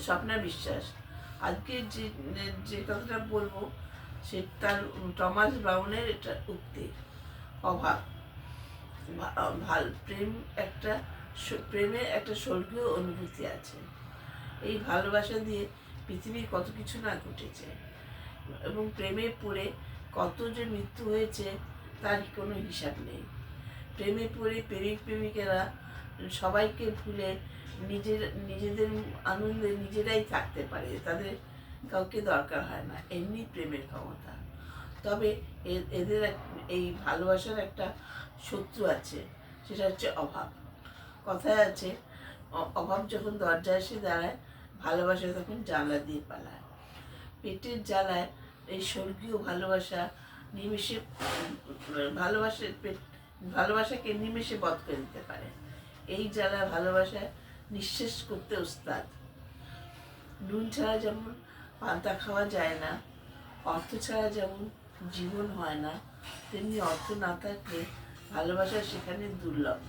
স্বপ্না বিশ্বাস। আজকে যে যে কথাটা বলবো সে তার টমাস ব্রাউনের এটা উক্তি। অভাব প্রেম একটা প্রেমের একটা স্বর্গীয় অনুভূতি আছে। এই ভালোবাসা দিয়ে পৃথিবীর কত কিছু না ঘটেছে, এবং প্রেমে পড়ে কত যে মৃত্যু হয়েছে তার কোনো হিসাব নেই। প্রেমে পড়ে প্রেমিক প্রেমিকেরা সবাইকে ভুলে নিজেদের আনন্দে নিজেরাই থাকতে পারে, তাদের কাউকে দরকার হয় না, এমনি প্রেমের ক্ষমতা। তবে এদের এই ভালোবাসার একটা শত্রু আছে, সেটা হচ্ছে অভাব। কথায় আছে, অভাব যখন দরজায় এসে দাঁড়ায়, ভালোবাসা তখন জানলা দিয়ে পালায়। পেটের জ্বালায় এই স্বর্গীয় ভালোবাসা নিমেষে ভালোবাসাকে নিমেষে বধ করে দিতে পারে। এই জ্বালা ভালোবাসায় নিঃশেষ করতে ওস্তাদ। নুন ছাড়া যেমন পান্তা খাওয়া যায় না, অর্থ ছাড়া যেমন জীবন হয় না, তেমনি অর্থ না থাকলে ভালোবাসা সেখানে দুর্লভ।